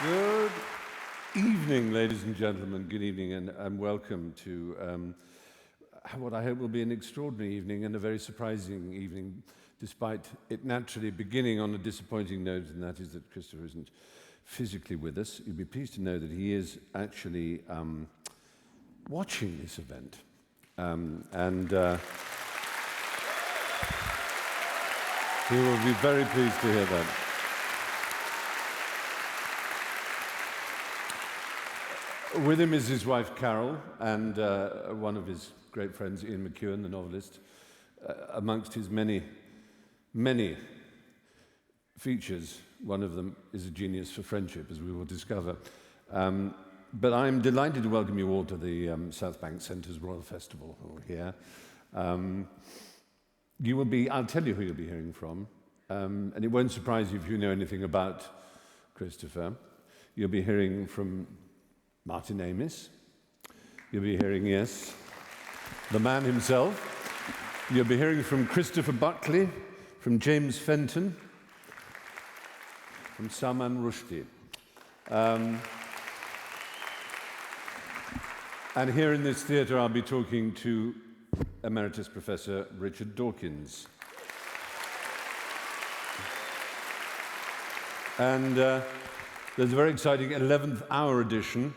Good evening, ladies and gentlemen. Good evening, and welcome to what I hope will be an extraordinary evening and a very surprising evening, despite it naturally beginning on a disappointing note, and that is that Christopher isn't physically with us. You'll be pleased to know that he is actually watching this event. He will be very pleased to hear that. With him is his wife, Carol, and one of his great friends, Ian McEwan, the novelist. Amongst his many, many features, one of them is a genius for friendship, as we will discover. But I'm delighted to welcome you all to the Southbank Centre's Royal Festival Hall here. You will be, I'll tell you who you'll be hearing from, and it won't surprise you if you know anything about Christopher. You'll be hearing from Martin Amis. You'll be hearing, yes, the man himself. You'll be hearing from Christopher Buckley, from James Fenton, from Salman Rushdie. And here in this theatre, I'll be talking to Emeritus Professor Richard Dawkins. And there's a very exciting 11th hour edition.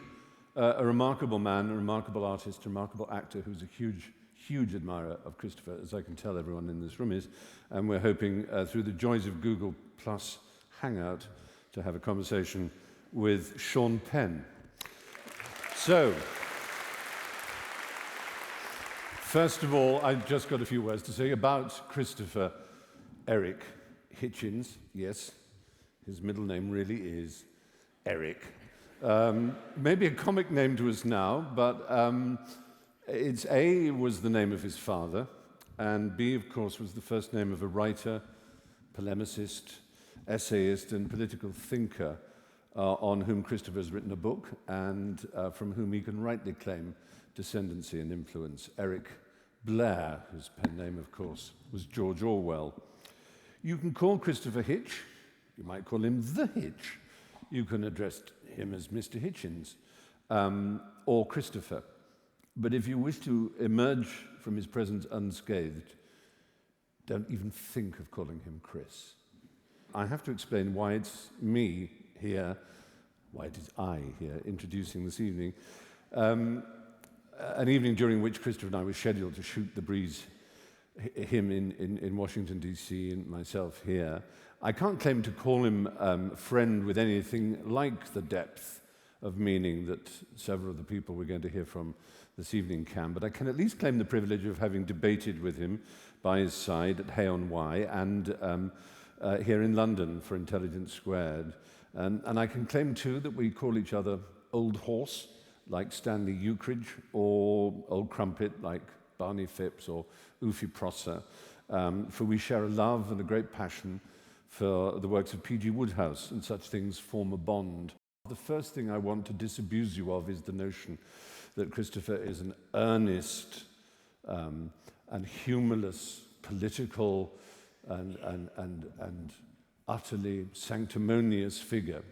A remarkable man, a remarkable artist, a remarkable actor who's a huge, huge admirer of Christopher, as I can tell everyone in this room is. And we're hoping, through the joys of Google Plus Hangout, to have a conversation with Sean Penn. So, first of all, I've just got a few words to say about Christopher Eric Hitchens. Yes, his middle name really is Eric. Maybe a comic name to us now, but it's A was the name of his father, and B, of course, was the first name of a writer, polemicist, essayist, and political thinker on whom Christopher has written a book, and from whom he can rightly claim descendancy and influence. Eric Blair, whose pen name, of course, was George Orwell. You can call Christopher Hitch. You might call him the Hitch. You can address him as Mr. Hitchens or Christopher. But if you wish to emerge from his presence unscathed, don't even think of calling him Chris. I have to explain why it's me here, why it is I here, introducing this evening. An evening during which Christopher and I were scheduled to shoot The Breeze, him in Washington, D.C., and myself here. I can't claim to call him a friend with anything like the depth of meaning that several of the people we're going to hear from this evening can, but I can at least claim the privilege of having debated with him by his side at Hay on Wye and here in London for Intelligence Squared. And I can claim, too, that we call each other Old Horse, like Stanley Ukridge, or Old Crumpet, like Barney Phipps or Ufi Prosser, for we share a love and a great passion for the works of P.G. Wodehouse, and such things form a bond. The first thing I want to disabuse you of is the notion that Christopher is an earnest and humorless, political and utterly sanctimonious figure,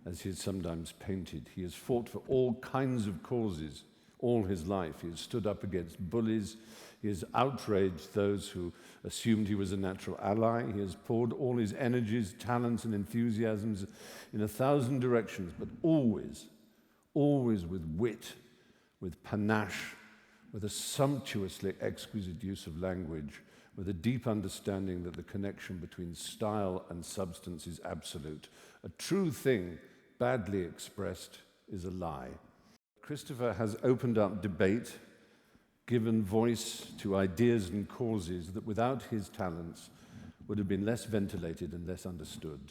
as he is sometimes painted. He has fought for all kinds of causes all his life. He has stood up against bullies. He has outraged those who assumed he was a natural ally. He has poured all his energies, talents, and enthusiasms in 1,000 directions, but always, always with wit, with panache, with a sumptuously exquisite use of language, with a deep understanding that the connection between style and substance is absolute. A true thing, badly expressed, is a lie. Christopher has opened up debate, given voice to ideas and causes that without his talents would have been less ventilated and less understood.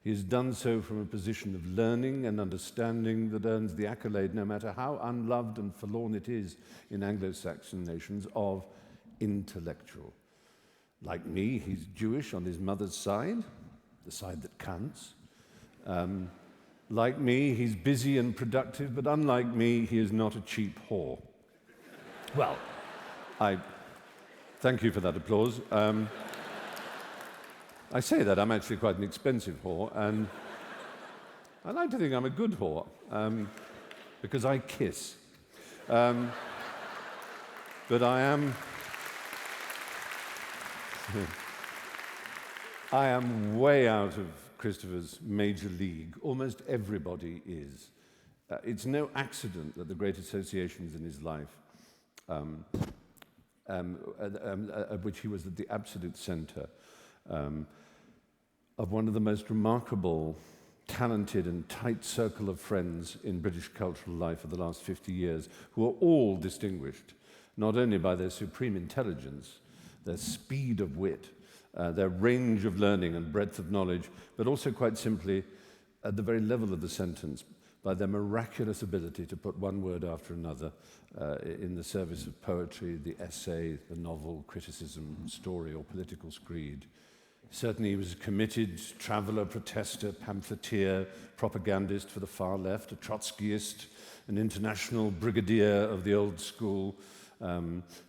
He has done so from a position of learning and understanding that earns the accolade, no matter how unloved and forlorn it is in Anglo-Saxon nations, of intellectual. Like me, he's Jewish on his mother's side, the side that counts. Like me, he's busy and productive, but unlike me, he is not a cheap whore. Well, I thank you for that applause. I say that, I'm actually quite an expensive whore, I like to think I'm a good whore, because I kiss. But I am way out of Christopher's major league. Almost everybody is. It's no accident that the great associations in his life, of which he was at the absolute center, of one of the most remarkable, talented and tight circle of friends in British cultural life of the last 50 years, who are all distinguished, not only by their supreme intelligence, their speed of wit, their range of learning and breadth of knowledge, but also quite simply, at the very level of the sentence, by their miraculous ability to put one word after another in the service of poetry, the essay, the novel, criticism, story, or political screed. Certainly he was a committed traveller, protester, pamphleteer, propagandist for the far left, a Trotskyist, an international brigadier of the old school,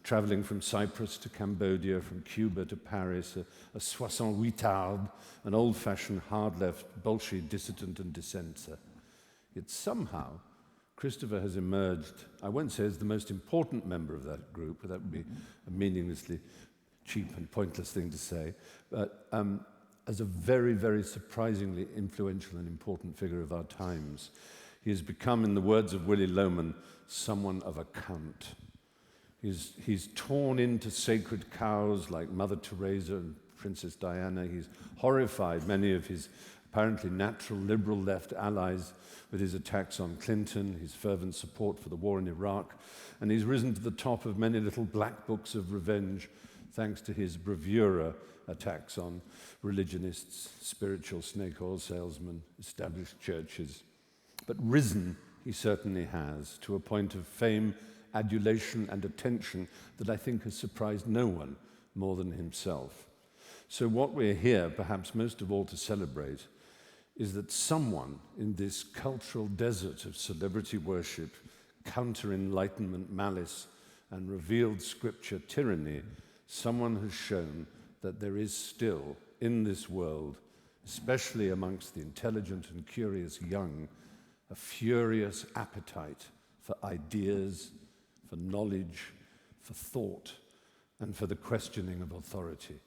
travelling from Cyprus to Cambodia, from Cuba to Paris, a soixante-huitard, an old-fashioned hard-left Bolshevik dissident and dissenter. Yet somehow, Christopher has emerged, I won't say as the most important member of that group, but that would be a meaninglessly cheap and pointless thing to say, but as a very, very surprisingly influential and important figure of our times. He has become, in the words of Willie Loman, someone of account. He's torn into sacred cows like Mother Teresa and Princess Diana. He's horrified many of his apparently natural liberal left allies with his attacks on Clinton, his fervent support for the war in Iraq, and he's risen to the top of many little black books of revenge thanks to his bravura attacks on religionists, spiritual snake oil salesmen, established churches. But risen he certainly has, to a point of fame, adulation, and attention that I think has surprised no one more than himself. So what we're here, perhaps most of all, to celebrate is that someone in this cultural desert of celebrity worship, counter-enlightenment malice, and revealed scripture tyranny, someone has shown that there is still, in this world, especially amongst the intelligent and curious young, a furious appetite for ideas, for knowledge, for thought, and for the questioning of authority,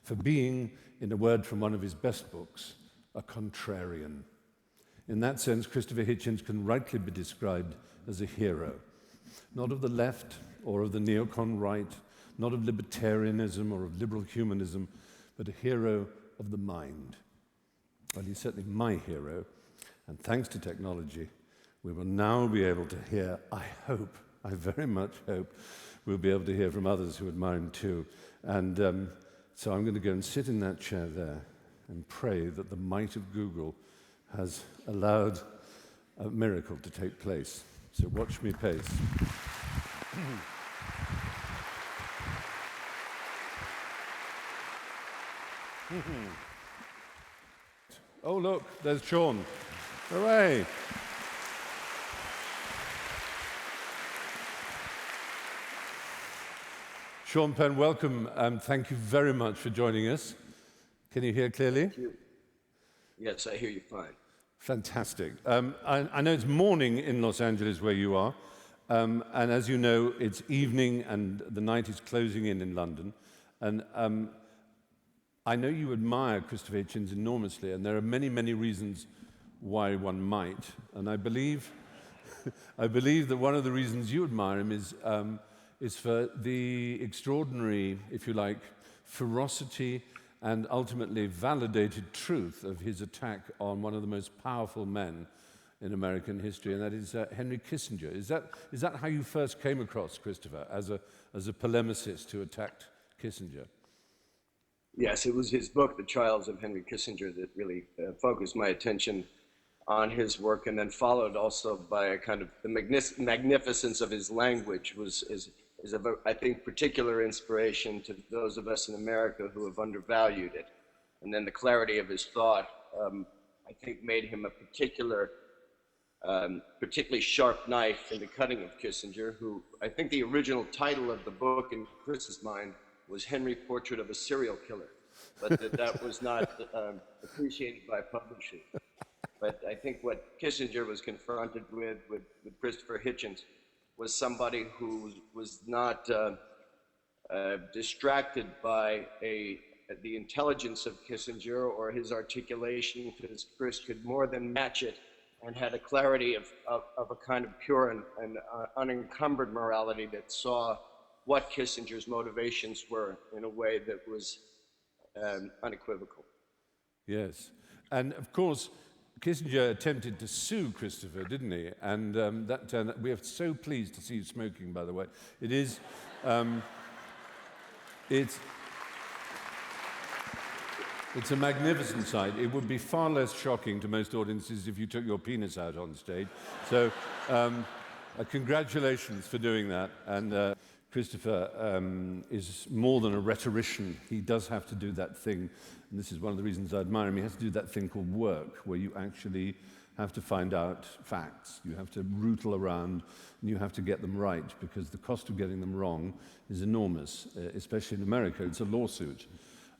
for being, in a word from one of his best books, a contrarian. In that sense, Christopher Hitchens can rightly be described as a hero, not of the left or of the neocon right, not of libertarianism or of liberal humanism, but a hero of the mind. Well, he's certainly my hero, and thanks to technology, we will now be able to hear, I very much hope, we'll be able to hear from others who admire him too. And so I'm going to go and sit in that chair there and pray that the might of Google has allowed a miracle to take place. So watch me pace. Oh, look, there's Sean. Hooray! Sean Penn, welcome, and thank you very much for joining us. Can you hear clearly? Thank you. Yes, I hear you fine. Fantastic. I know it's morning in Los Angeles where you are, and as you know, it's evening and the night is closing in London. And I know you admire Christopher Hitchens enormously, and there are many, many reasons why one might. And I believe that one of the reasons you admire him is for the extraordinary, if you like, ferocity and ultimately validated truth of his attack on one of the most powerful men in American history, and that is Henry Kissinger. Is that how you first came across Christopher, as a polemicist who attacked Kissinger? Yes, it was his book, The Trials of Henry Kissinger, that really focused my attention on his work, and then followed also by a kind of the magnificence of his language is of, I think, particular inspiration to those of us in America who have undervalued it. And then the clarity of his thought, I think, made him a particularly sharp knife in the cutting of Kissinger, who I think the original title of the book in Chris's mind was Henry, Portrait of a Serial Killer, but that was not appreciated by publishers. But I think what Kissinger was confronted with Christopher Hitchens was somebody who was not distracted by the intelligence of Kissinger or his articulation, because Chris could more than match it and had a clarity of a kind of pure and unencumbered morality that saw what Kissinger's motivations were in a way that was unequivocal. Yes. And of course, Kissinger attempted to sue Christopher, didn't he? And that turned out, we are so pleased to see you smoking, by the way. It is, it's a magnificent sight. It would be far less shocking to most audiences if you took your penis out on stage. So congratulations for doing that. And Christopher is more than a rhetorician. He does have to do that thing, and this is one of the reasons I admire him. He has to do that thing called work, where you actually have to find out facts. You have to rootle around, and you have to get them right, because the cost of getting them wrong is enormous, especially in America. It's a lawsuit.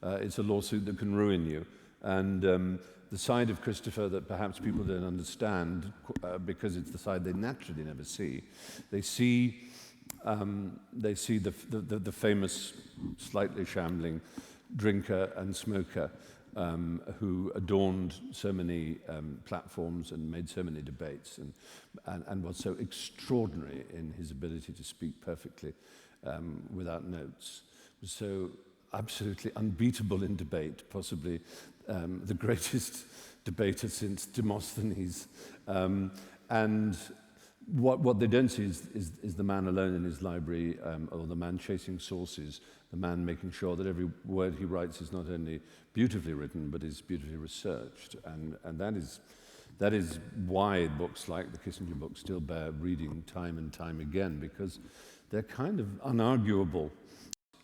It's a lawsuit that can ruin you. And the side of Christopher that perhaps people don't understand, because it's the side they naturally never see, they see the famous, slightly shambling drinker and smoker who adorned so many platforms and made so many debates and was so extraordinary in his ability to speak perfectly without notes. So absolutely unbeatable in debate, possibly the greatest debater since Demosthenes. And what they don't see is the man alone in his library, or the man chasing sources, the man making sure that every word he writes is not only beautifully written, but is beautifully researched. And that is why books like the Kissinger book still bear reading time and time again, because they're kind of unarguable.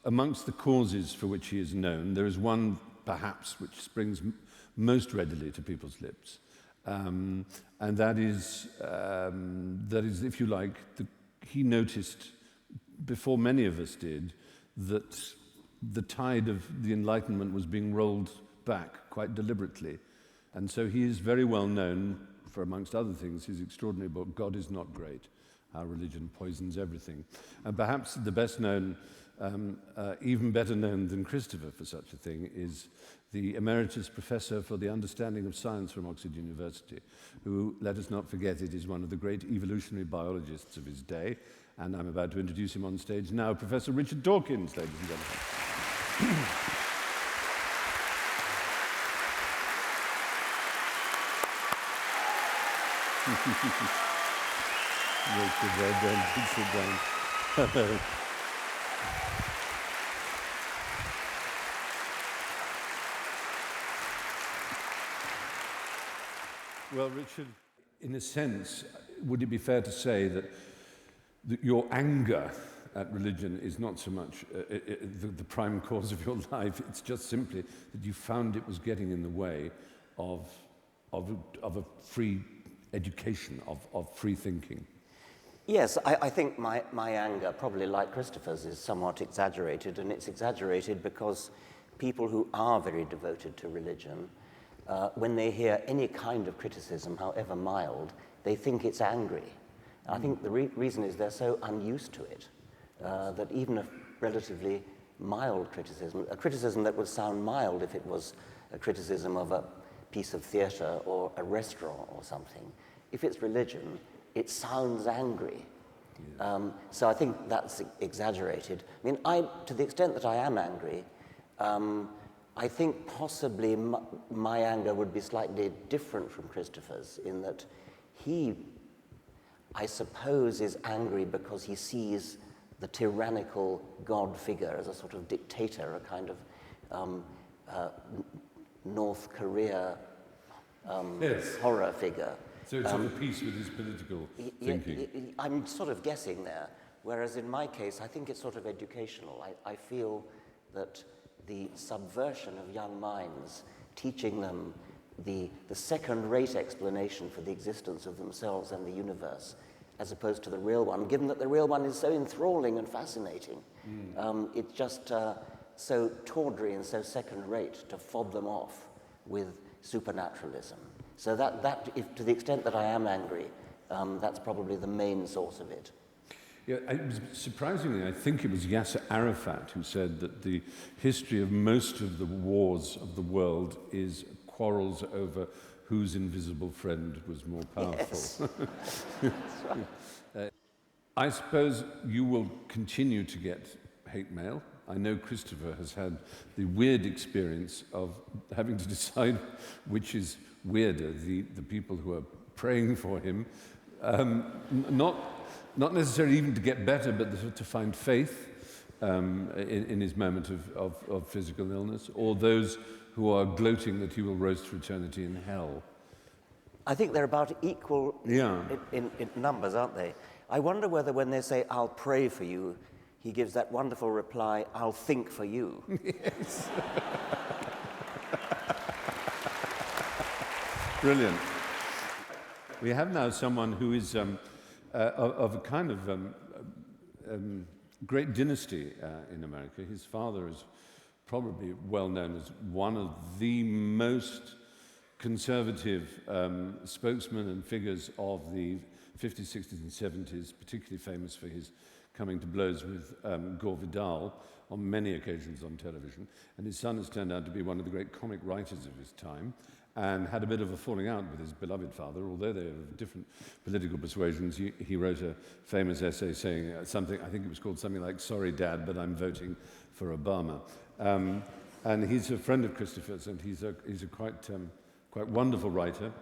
Amongst the causes for which he is known, there is one, perhaps, which springs most readily to people's lips. And that is, if you like, he noticed, before many of us did, that the tide of the Enlightenment was being rolled back quite deliberately. And so he is very well known for, amongst other things, his extraordinary book, God is Not Great, How Religion Poisons Everything. And perhaps the best known, even better known than Christopher for such a thing, is the Emeritus Professor for the Understanding of Science from Oxford University, who, let us not forget, it is one of the great evolutionary biologists of his day. And I'm about to introduce him on stage now, Professor Richard Dawkins, ladies and gentlemen. Sit down. Well, Richard, in a sense, would it be fair to say that your anger at religion is not so much the prime cause of your life? It's just simply that you found it was getting in the way of a free education, of free thinking. Yes, I think my anger, probably like Christopher's, is somewhat exaggerated, and it's exaggerated because people who are very devoted to religion, when they hear any kind of criticism, however mild, they think it's angry. I think the reason is they're so unused to it, that even a relatively mild criticism, a criticism that would sound mild if it was a criticism of a piece of theatre or a restaurant or something, if it's religion, it sounds angry. Yeah. So I think that's exaggerated. I mean, to the extent that I am angry, I think possibly my anger would be slightly different from Christopher's, in that he, I suppose, is angry because he sees the tyrannical God figure as a sort of dictator, a kind of North Korea yes. horror figure. So it's of a piece with his political thinking. I'm sort of guessing there, whereas in my case, I think it's sort of educational. I feel that the subversion of young minds, teaching them the second-rate explanation for the existence of themselves and the universe, as opposed to the real one, given that the real one is so enthralling and fascinating. It's just so tawdry and so second-rate to fob them off with supernaturalism. So if, to the extent that I am angry, that's probably the main source of it. Yeah, surprisingly, I think it was Yasser Arafat who said that the history of most of the wars of the world is quarrels over whose invisible friend was more powerful. Yes. That's right. I suppose you will continue to get hate mail. I know Christopher has had the weird experience of having to decide which is weirder, the people who are praying for him, not necessarily even to get better, but to find faith in his moment of physical illness, or those who are gloating that he will roast for eternity in hell. I think they're about equal in numbers, aren't they? I wonder whether when they say, "I'll pray for you," he gives that wonderful reply, "I'll think for you." Yes. Brilliant. We have now someone who is of a kind of great dynasty in America. His father is probably well known as one of the most conservative spokesmen and figures of the 50s, 60s, and 70s, particularly famous for his coming to blows with Gore Vidal on many occasions on television. And his son has turned out to be one of the great comic writers of his time and had a bit of a falling out with his beloved father. Although they are of different political persuasions, he wrote a famous essay saying something, I think it was called something like, "Sorry, Dad, but I'm voting for Obama." And he's a friend of Christopher's, and he's a quite wonderful writer.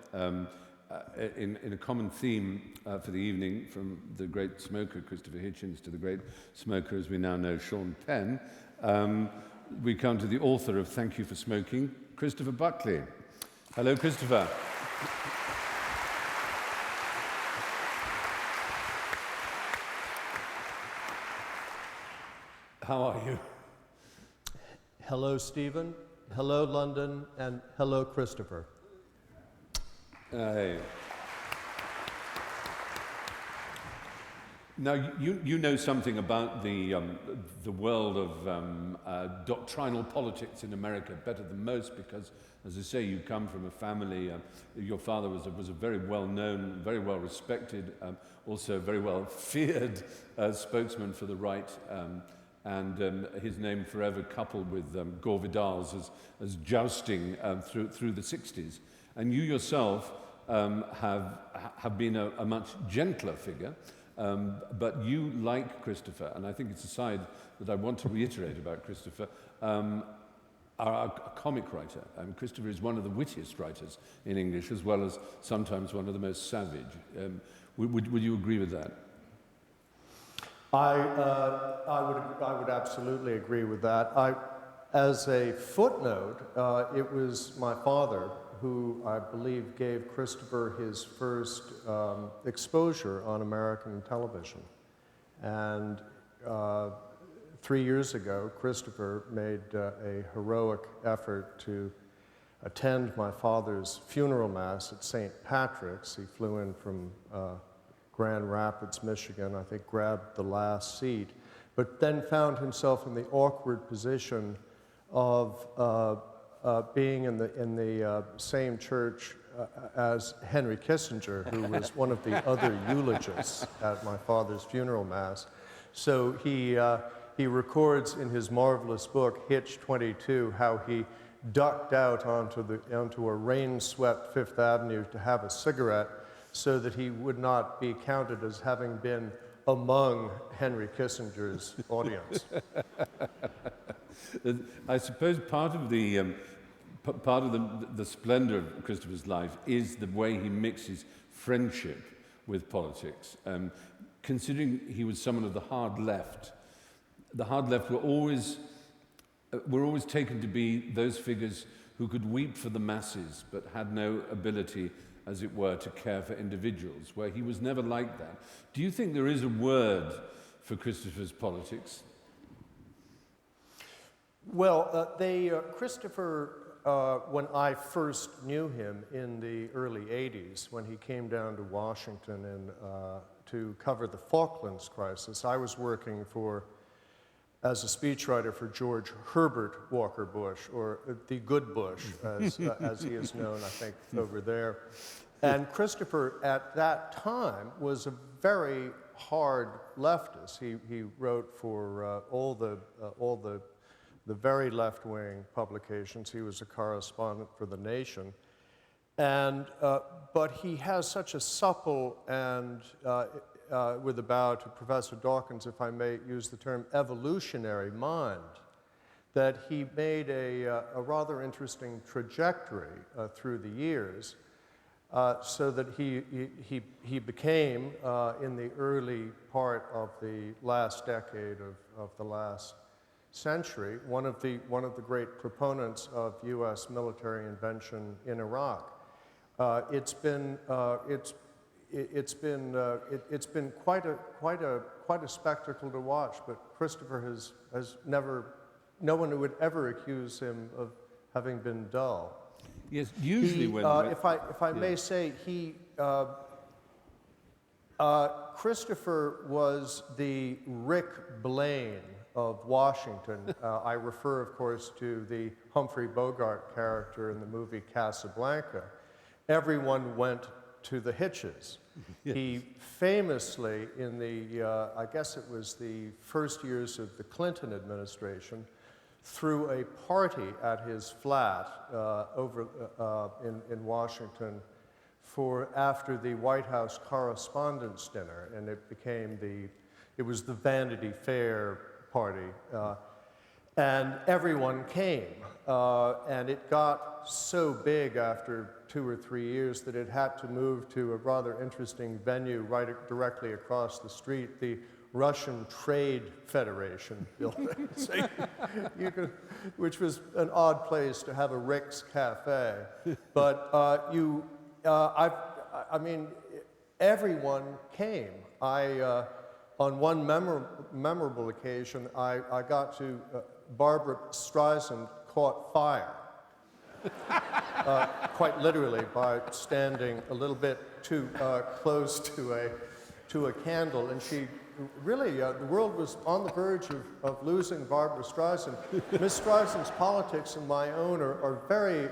In a common theme for the evening, from the great smoker Christopher Hitchens to the great smoker, as we now know, Sean Penn, we come to the author of Thank You for Smoking, Christopher Buckley. Hello, Christopher. How are you? Hello, Stephen. Hello, London. And hello, Christopher. Hey. Now, you know something about the world of doctrinal politics in America better than most because, as I say, you come from a family, your father was a very well-known, very well-respected, also very well-feared spokesman for the right, and his name forever coupled with Gore Vidal's as jousting through the 60s. And you yourself have been a much gentler figure, but you, like Christopher, and I think it's a side that I want to reiterate about Christopher, are a comic writer. Christopher is one of the wittiest writers in English, as well as sometimes one of the most savage. Would you agree with that? I would absolutely agree with that. As a footnote, it was my father who I believe gave Christopher his first exposure on American television. And 3 years ago, Christopher made a heroic effort to attend my father's funeral mass at St. Patrick's. He flew in from Grand Rapids, Michigan, I think grabbed the last seat, but then found himself in the awkward position of being in the same church as Henry Kissinger, who was one of the other eulogists at my father's funeral mass. So he records in his marvelous book, Hitch 22, how he ducked out onto a rain-swept Fifth Avenue to have a cigarette so that he would not be counted as having been among Henry Kissinger's audience. I suppose part of the splendor of Christopher's life is the way he mixes friendship with politics. Considering he was someone of the hard left were always taken to be those figures who could weep for the masses but had no ability, as it were, to care for individuals, where he was never like that. Do you think there is a word for Christopher's politics? Well, Christopher, when I first knew him in the early 80s, when he came down to Washington to cover the Falklands crisis, I was working for as a speechwriter for George Herbert Walker Bush, or the Good Bush, as he is known, I think, over there. And Christopher, at that time, was a very hard leftist. He wrote for all the very left-wing publications. He was a correspondent for The Nation. And, but he has such a supple and, with a bow to Professor Dawkins, if I may use the term, evolutionary mind, that he made a rather interesting trajectory through the years, so that he became, in the early part of the last decade of the last century, one of the great proponents of U.S. military intervention in Iraq. It's been quite a spectacle to watch, but Christopher has never, no one would ever accuse him of having been dull. Yes, usually when... if I may say, Christopher was the Rick Blaine of Washington. I refer, of course, to the Humphrey Bogart character in the movie Casablanca. Everyone went to the Hitches. Yes. He famously, in the, I guess it was the first years of the Clinton administration, threw a party at his flat in Washington for after the White House Correspondents' Dinner, and it was the Vanity Fair party, and everyone came, and it got so big after 2 or 3 years that it had to move to a rather interesting venue right directly across the street, the Russian Trade Federation building, which was an odd place to have a Rick's Cafe. But I mean, everyone came. On one memorable occasion, I got to, Barbra Streisand caught fire. Quite literally, by standing a little bit too close to a candle, and she really, the world was on the verge of losing Barbra Streisand. Miss Streisand's politics and my own are very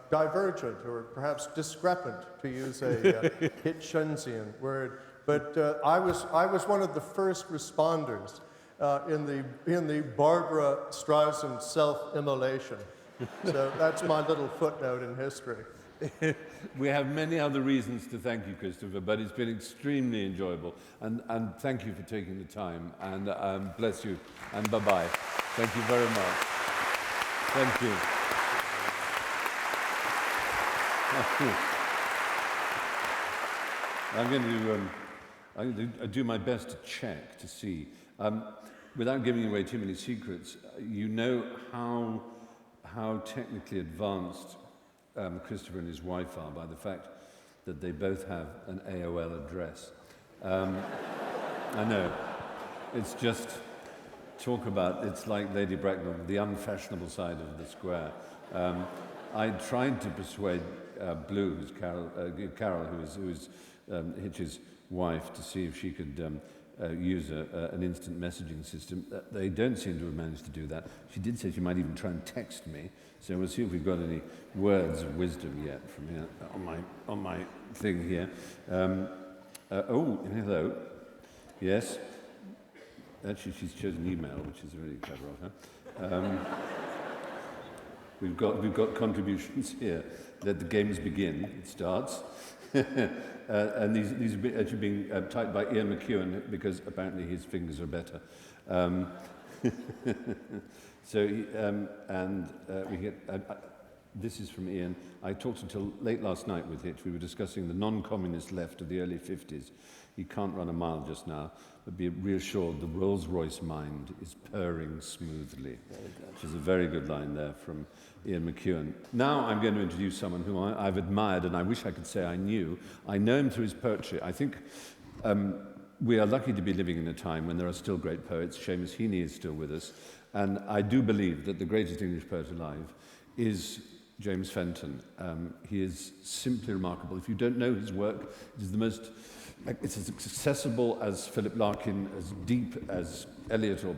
divergent, or perhaps discrepant, to use a Hitchensian word. But I was one of the first responders in the Barbra Streisand self-immolation. So that's my little footnote in history. We have many other reasons to thank you, Christopher, but it's been extremely enjoyable. And thank you for taking the time. And bless you. And bye-bye. Thank you very much. Thank you. I'm going to do my best to check to see. Without giving away too many secrets, you know how technically advanced Christopher and his wife are by the fact that they both have an AOL address. I know. It's just, talk about, it's like Lady Bracknell, the unfashionable side of the square. I tried to persuade Blue, who's Carol, who is Hitch's wife, to see if she could use an instant messaging system. They don't seem to have managed to do that. She did say she might even try and text me, so we'll see if we've got any words of wisdom yet from here on my thing here. Oh, hello. Yes. Actually, she's chosen email, which is really clever of her. We've got contributions here. Let the games begin. It starts. And these are actually being typed by Ian McEwan because apparently his fingers are better. So, we get. This is from Ian. I talked until late last night with Hitch. We were discussing the non-communist left of the early 50s. He can't run a mile just now, but be reassured the Rolls-Royce mind is purring smoothly, which is a very good line there from Ian McEwan. Now I'm going to introduce someone who I've admired, and I wish I could say I knew. I know him through his poetry. I think we are lucky to be living in a time when there are still great poets. Seamus Heaney is still with us, and I do believe that the greatest English poet alive is James Fenton. He is simply remarkable. If you don't know his work, it is the most... It's as accessible as Philip Larkin, as deep as Eliot or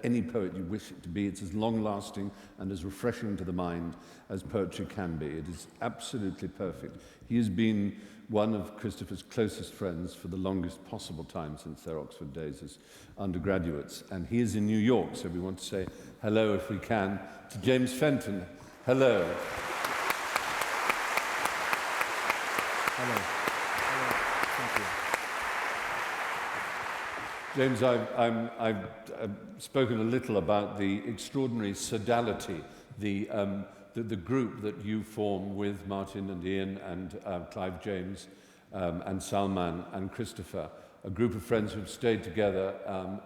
any poet you wish it to be. It's as long-lasting and as refreshing to the mind as poetry can be. It is absolutely perfect. He has been one of Christopher's closest friends for the longest possible time since their Oxford days as undergraduates. And he is in New York, so we want to say hello, if we can, to James Fenton. Hello. Hello. Thank you. James, I've spoken a little about the extraordinary sodality, the group that you form with Martin and Ian and Clive James and Salman and Christopher, a group of friends who have stayed together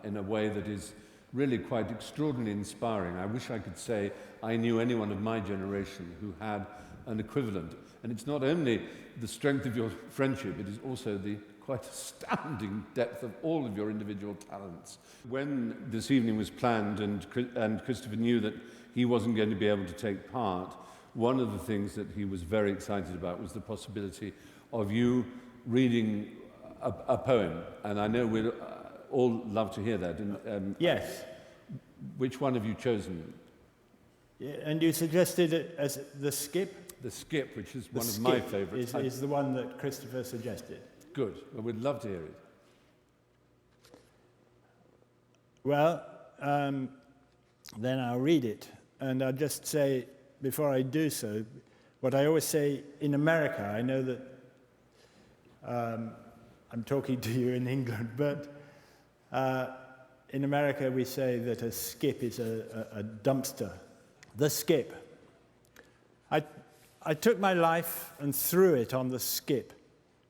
in a way that is really quite extraordinarily inspiring. I wish I could say I knew anyone of my generation who had an equivalent. And it's not only the strength of your friendship, it is also the quite astounding depth of all of your individual talents. When this evening was planned and Christopher knew that he wasn't going to be able to take part, one of the things that he was very excited about was the possibility of you reading a poem. And I know we'd all love to hear that. And, Yes. Which one have you chosen? Yeah, and you suggested it as the skip? The Skip, which is The one of my Skip favourites. is the one that Christopher suggested. Good. Well, we'd love to hear it. Well, then I'll read it. And I'll just say, before I do so, what I always say in America, I know that I'm talking to you in England, but in America we say that a skip is a dumpster. The skip. I took my life and threw it on the skip,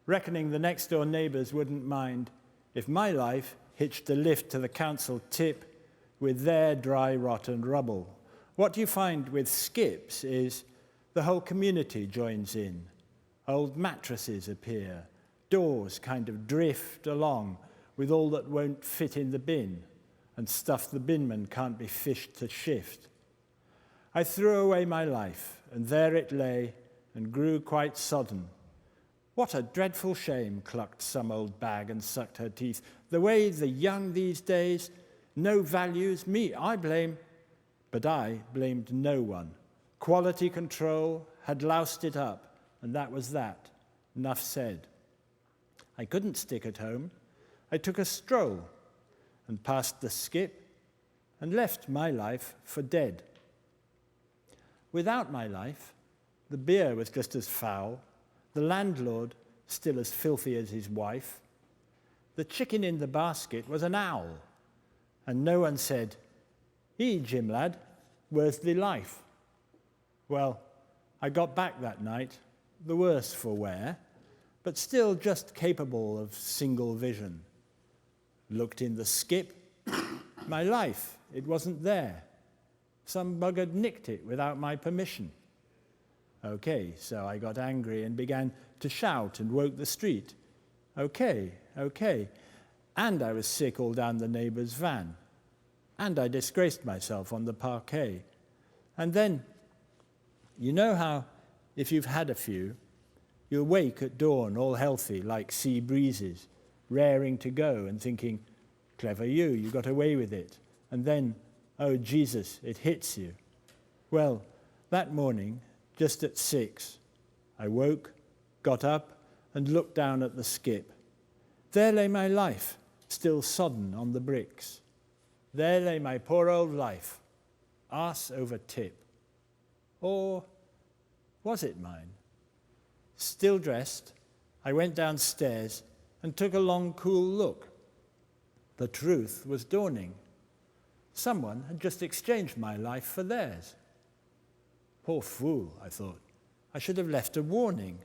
reckoning the next door neighbours wouldn't mind if my life hitched a lift to the council tip with their dry rot and rubble. What you find with skips is the whole community joins in. Old mattresses appear, doors kind of drift along with all that won't fit in the bin, and stuff the binman can't be fished to shift. I threw away my life, and there it lay and grew quite sodden. What a dreadful shame, clucked some old bag and sucked her teeth. The way the young these days, no values, me I blame. But I blamed no one. Quality control had loused it up, and that was that. Enough said. I couldn't stick at home. I took a stroll and passed the skip and left my life for dead. Without my life, the beer was just as foul, the landlord still as filthy as his wife. The chicken in the basket was an owl, and no one said, Jim lad, where's the life? Well, I got back that night, the worse for wear, but still just capable of single vision. Looked in the skip, my life, it wasn't there. Some bug had nicked it without my permission. Okay, so I got angry and began to shout and woke the street. Okay. And I was sick all down the neighbour's van. And I disgraced myself on the parquet. And then, you know how, if you've had a few, you'll wake at dawn all healthy like sea breezes, raring to go and thinking, clever you got away with it. And then, oh Jesus, it hits you. Well, that morning, just at 6, I woke, got up, and looked down at the skip. There lay my life, still sodden on the bricks. There lay my poor old life, arse over tip. Or was it mine? Still dressed, I went downstairs and took a long, cool look. The truth was dawning. Someone had just exchanged my life for theirs. Poor fool, I thought. I should have left a warning.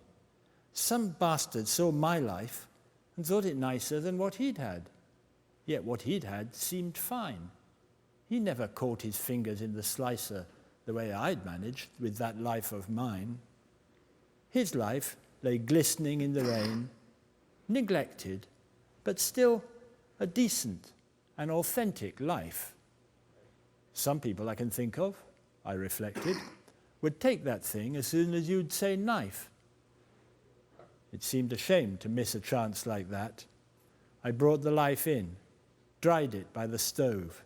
Some bastard saw my life and thought it nicer than what he'd had. Yet what he'd had seemed fine. He never caught his fingers in the slicer the way I'd managed with that life of mine. His life lay glistening in the rain, neglected, but still a decent and authentic life. Some people I can think of, I reflected, would take that thing as soon as you'd say knife. It seemed a shame to miss a chance like that. I brought the life in, dried it by the stove.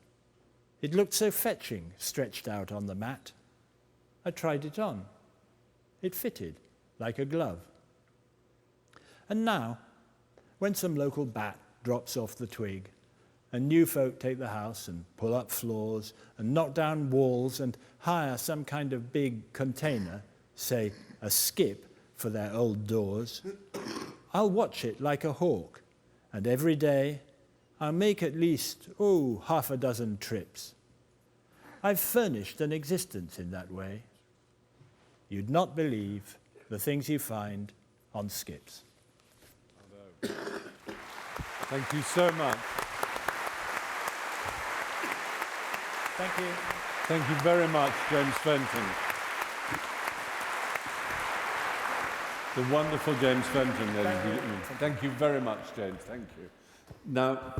It looked so fetching, stretched out on the mat. I tried it on. It fitted, like a glove. And now, when some local bat drops off the twig, and new folk take the house and pull up floors and knock down walls and hire some kind of big container, say a skip, for their old doors, I'll watch it like a hawk, and every day I'll make at least, half a dozen trips. I've furnished an existence in that way. You'd not believe the things you find on skips. Thank you so much. Thank you. Thank you very much, James Fenton. The wonderful James Fenton, ladies and gentlemen. Thank you very much, James. Thank you. Now,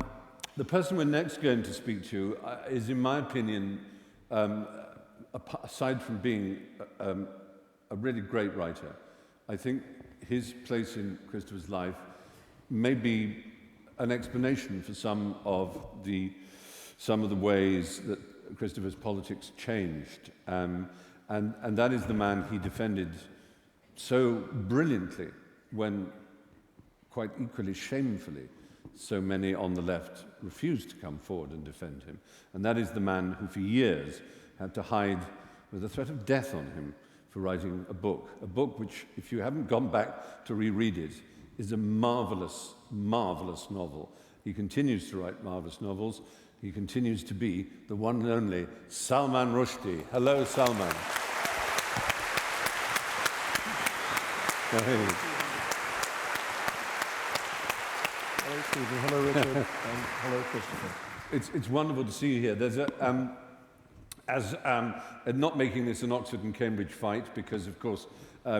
the person we're next going to speak to is, in my opinion, aside from being a really great writer, I think his place in Christopher's life may be an explanation for some of the ways that Christopher's politics changed. And that is the man he defended so brilliantly when, quite equally shamefully, so many on the left refused to come forward and defend him. And that is the man who for years had to hide with the threat of death on him for writing a book which, if you haven't gone back to reread it, is a marvelous, marvelous novel. He continues to write marvelous novels. He continues to be the one and only Salman Rushdie. Hello, Salman. Hello, Stephen. Hello, Richard. And hello, Christopher. It's wonderful to see you here. There's not making this an Oxford and Cambridge fight, because, of course,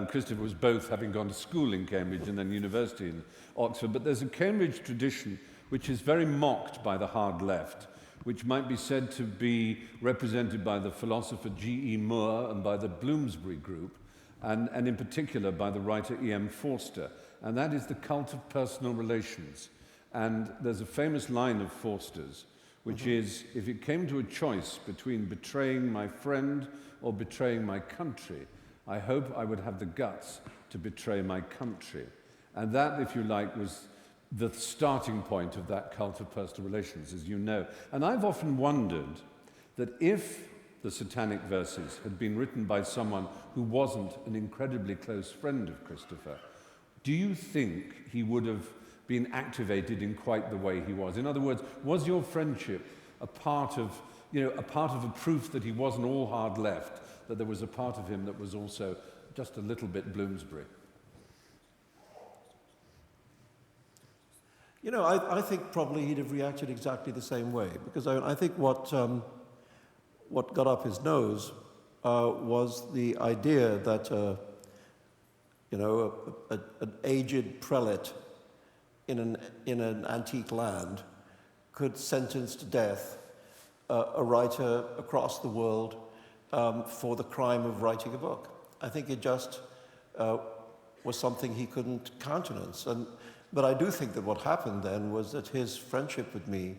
Christopher was both having gone to school in Cambridge and then university in Oxford. But there's a Cambridge tradition which is very mocked by the hard left, which might be said to be represented by the philosopher G.E. Moore and by the Bloomsbury group, and in particular by the writer E.M. Forster, and that is the cult of personal relations. And there's a famous line of Forster's, which is, if it came to a choice between betraying my friend or betraying my country, I hope I would have the guts to betray my country. And that, if you like, was the starting point of that cult of personal relations, as you know. And I've often wondered that if the Satanic Verses had been written by someone who wasn't an incredibly close friend of Christopher, do you think he would have been activated in quite the way he was? In other words, was your friendship a part of a proof that he wasn't all hard left, that there was a part of him that was also just a little bit Bloomsbury? You know, I think probably he'd have reacted exactly the same way, because I think what got up his nose was the idea that, an aged prelate in an antique land could sentence to death a writer across the world for the crime of writing a book. I think it just was something he couldn't countenance. But I do think that what happened then was that his friendship with me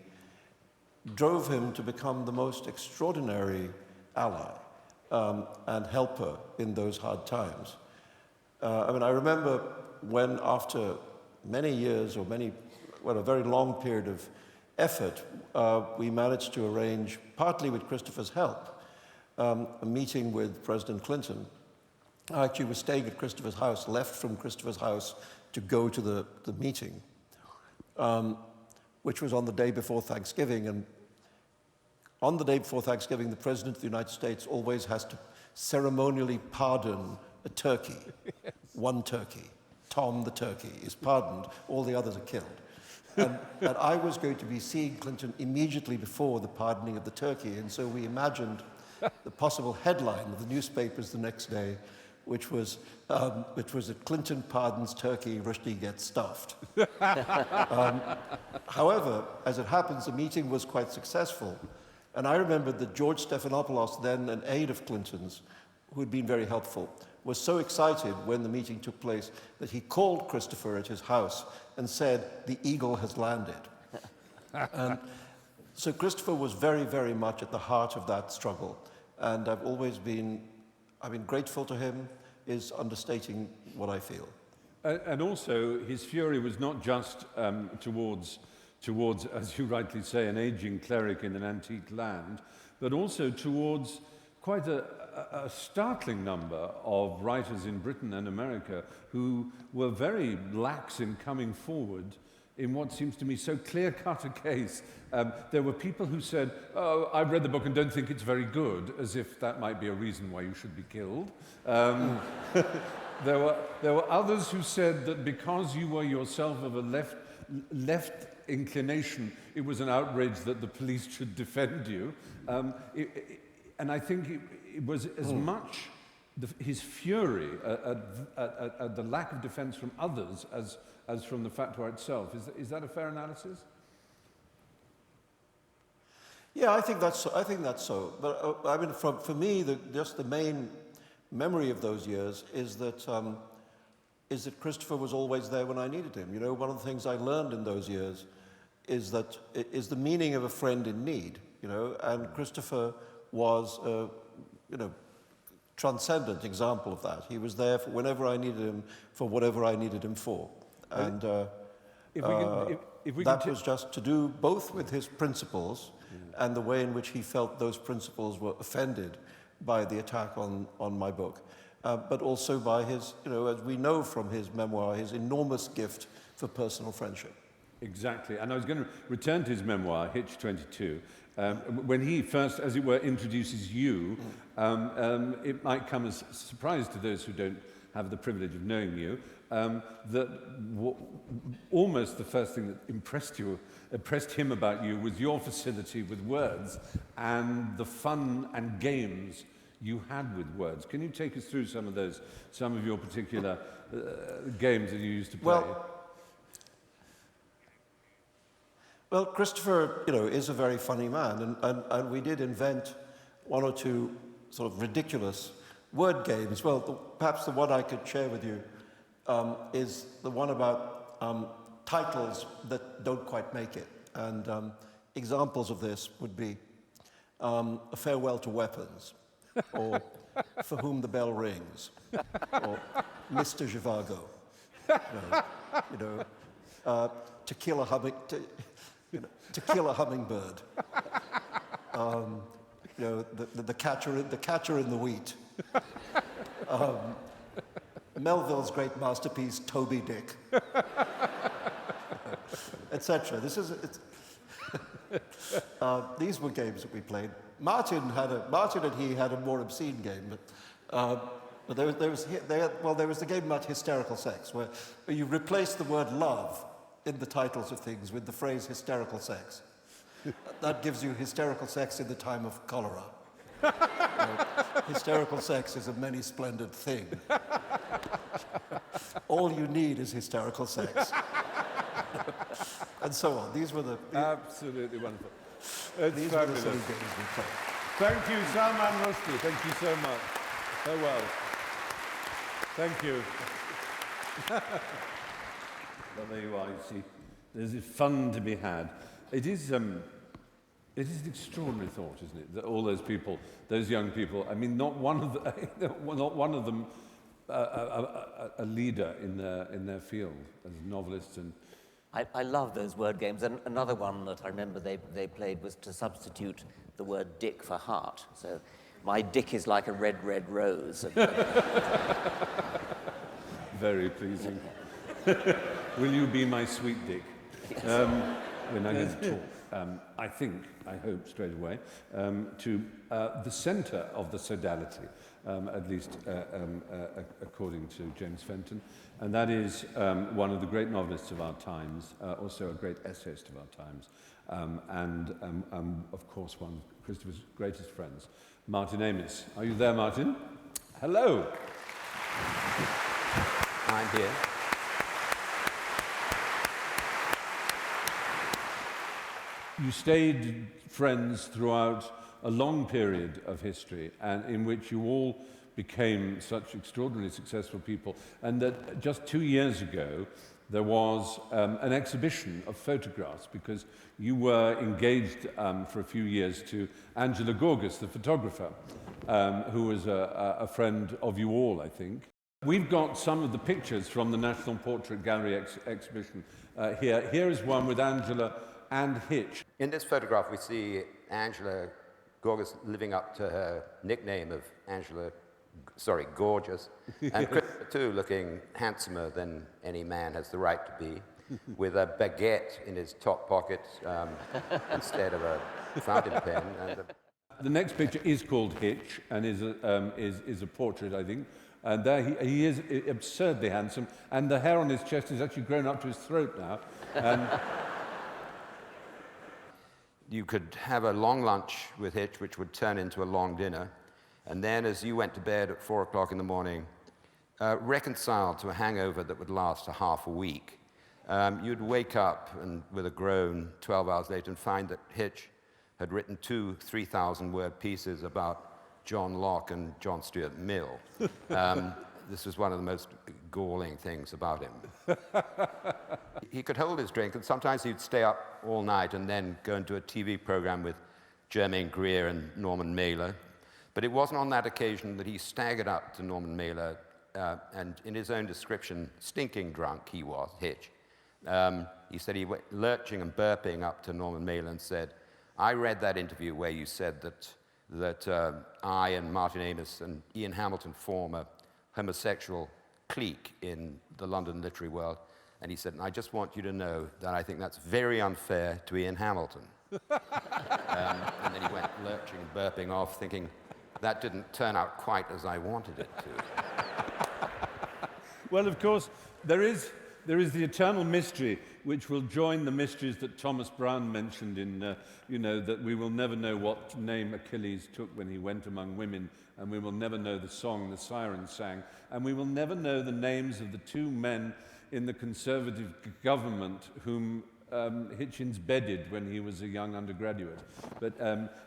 drove him to become the most extraordinary ally and helper in those hard times. I remember when, after many years a very long period of effort, we managed to arrange, partly with Christopher's help, a meeting with President Clinton. I actually was staying at Christopher's house, left from Christopher's house to go to the meeting, which was on the day before Thanksgiving. And on the day before Thanksgiving, the President of the United States always has to ceremonially pardon a turkey. One turkey. Tom the turkey is pardoned, all the others are killed. And I was going to be seeing Clinton immediately before the pardoning of the turkey, and so we imagined the possible headline of the newspapers the next day, which was that Clinton pardons turkey, Rushdie gets stuffed. However, as it happens, the meeting was quite successful. And I remember that George Stephanopoulos, then an aide of Clinton's, who had been very helpful, was so excited when the meeting took place that he called Christopher at his house and said, "The eagle has landed." So Christopher was very, very much at the heart of that struggle. And I've been grateful to him is understating what I feel. And also, his fury was not just towards, as you rightly say, an aging cleric in an antique land, but also towards quite a startling number of writers in Britain and America who were very lax in coming forward in what seems to me so clear-cut a case. There were people who said, "Oh, I've read the book and don't think it's very good," as if that might be a reason why you should be killed. There were others who said that because you were yourself of a left inclination, it was an outrage that the police should defend you. And I think it was as much his fury at the lack of defense from others as from the fatwa itself. Is that a fair analysis? Yeah, I think that's so. But I mean, for me, just the main memory of those years is that Christopher was always there when I needed him. You know, one of the things I learned in those years is the meaning of a friend in need. You know, and Christopher was transcendent example of that. He was there for whenever I needed him, for whatever I needed him for. And that was just to do both with his principles and the way in which he felt those principles were offended by the attack on my book, but also by his, as we know from his memoir, his enormous gift for personal friendship. Exactly. And I was going to return to his memoir, Hitch 22. When he first, as it were, introduces you, it might come as a surprise to those who don't have the privilege of knowing you, that almost the first thing that impressed him about you was your facility with words and the fun and games you had with words. Can you take us through some of your particular games that you used to play? Well, Christopher, is a very funny man, and we did invent one or two sort of ridiculous word games. Well, perhaps the one I could share with you is the one about titles that don't quite make it. And examples of this would be A Farewell to Weapons, or For Whom the Bell Rings, or Mr. Zhivago, To Kill a Hummingbird, the catcher in the wheat, Melville's great masterpiece, Toby Dick, etc. These were games that we played. Martin and he had a more obscene game, but there was the game about hysterical sex, where you replace the word love in the titles of things with the phrase hysterical sex. That gives you hysterical sex in the time of cholera. Hysterical sex is a many splendid thing. All you need is hysterical sex. And so on. These were the... Absolutely wonderful. These were the silly games we played. Thank you, Salman Rushdie. Thank you so much. So well. Thank you. Well, there you are, you see. There's fun to be had. It is an extraordinary thought, isn't it? That all those people, those young people, I mean, not one of them a leader in their field as novelists. And I love those word games. And another one that I remember they played was to substitute the word dick for heart. So my dick is like a red, red rose. Very pleasing. Will you be my sweet dick? Yes. We're now going to talk, I hope straight away, to the centre of the sodality, at least according to James Fenton, and that is one of the great novelists of our times, also a great essayist of our times, and of course one of Christopher's greatest friends, Martin Amis. Are you there, Martin? Hello. I'm here. You stayed friends throughout a long period of history, and in which you all became such extraordinarily successful people, and that just 2 years ago there was an exhibition of photographs, because you were engaged for a few years to Angela Gorgas, the photographer, who was a friend of you all, I think. We've got some of the pictures from the National Portrait Gallery exhibition here. Here is one with Angela and Hitch. In this photograph, we see Angela Gorgas living up to her nickname of Gorgeous, and Christopher too, looking handsomer than any man has the right to be, with a baguette in his top pocket instead of a fountain pen. And the next picture is called Hitch, and is a portrait, I think. And there he is absurdly handsome, and the hair on his chest is actually grown up to his throat now. And you could have a long lunch with Hitch, which would turn into a long dinner. And then as you went to bed at 4 o'clock in the morning, reconciled to a hangover that would last a half a week, you'd wake up and with a groan 12 hours later and find that Hitch had written 2 3,000-word pieces about John Locke and John Stuart Mill. This was one of the most galling things about him. He could hold his drink, and sometimes he'd stay up all night and then go into a TV program with Germaine Greer and Norman Mailer. But it wasn't on that occasion that he staggered up to Norman Mailer, and in his own description, stinking drunk he was, Hitch. He said he went lurching and burping up to Norman Mailer and said, "I read that interview where you said that I and Martin Amis and Ian Hamilton form a homosexual clique in the London literary world." And he said, "I just want you to know that I think that's very unfair to Ian Hamilton." And then he went lurching and burping off, thinking, that didn't turn out quite as I wanted it to. well, of course, there is the eternal mystery, which will join the mysteries that Thomas Browne mentioned in, that we will never know what name Achilles took when he went among women, and we will never know the song the siren sang, and we will never know the names of the 2 men in the Conservative government whom Hitchens bedded when he was a young undergraduate. But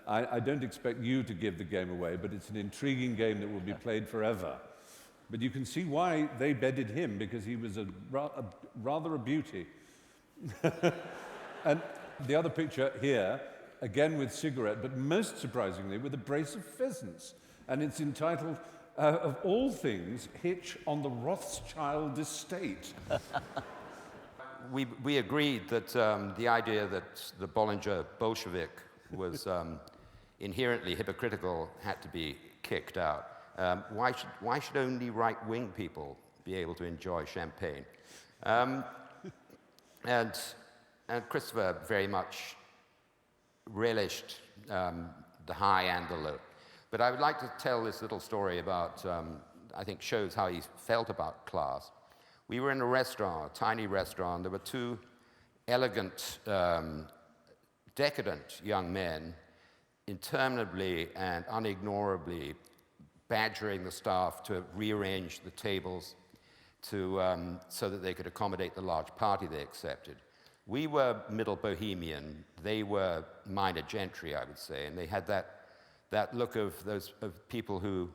I don't expect you to give the game away, but it's an intriguing game that will be played forever. But you can see why they bedded him, because he was rather a beauty. And the other picture here, again with cigarette, but most surprisingly with a brace of pheasants. And it's entitled, of all things, Hitch on the Rothschild Estate. We agreed that the idea that the Bollinger Bolshevik was inherently hypocritical had to be kicked out. Why should only right-wing people be able to enjoy champagne? And Christopher very much relished the high and the low. But I would like to tell this little story about, I think shows how he felt about class. We were in a restaurant, a tiny restaurant. There were 2 elegant, decadent young men interminably and unignorably badgering the staff to rearrange the tables so that they could accommodate the large party they accepted. We were middle bohemian. They were minor gentry, I would say, and they had that look of people who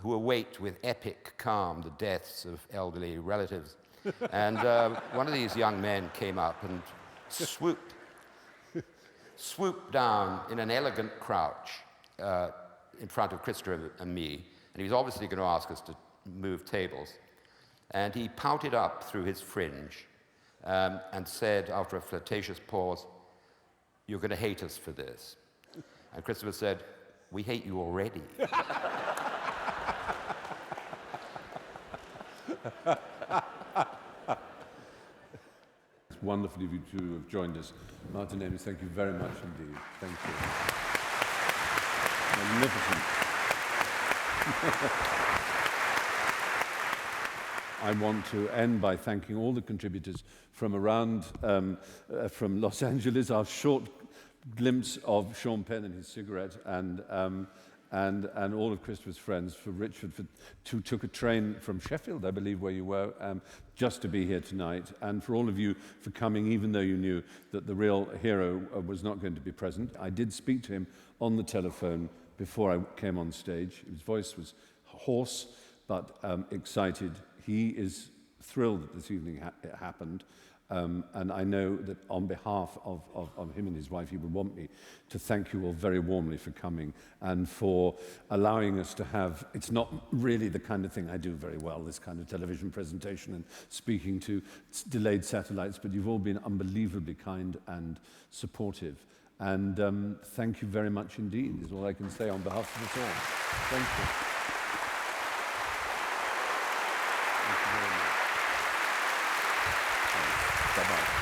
await with epic calm the deaths of elderly relatives. And one of these young men came up and swooped down in an elegant crouch in front of Christopher and me, and he was obviously going to ask us to move tables. And he pouted up through his fringe and said, after a flirtatious pause, "You're going to hate us for this." And Christopher said, "We hate you already." It's wonderful of you to have joined us. Martin Amis, thank you very much indeed. Thank you. Magnificent. I want to end by thanking all the contributors from around, from Los Angeles, our short glimpse of Sean Penn and his cigarette, and all of Christopher's friends, for Richard, who took a train from Sheffield, I believe, where you were, just to be here tonight, and for all of you for coming, even though you knew that the real hero was not going to be present. I did speak to him on the telephone before I came on stage. His voice was hoarse, but excited. He is thrilled that this evening it happened. And I know that on behalf of him and his wife, he would want me to thank you all very warmly for coming and for allowing us to have, it's not really the kind of thing I do very well, this kind of television presentation and speaking to delayed satellites, but you've all been unbelievably kind and supportive. And thank you very much indeed, is all I can say on behalf of us all. Thank you. Thank you very much. Bye-bye.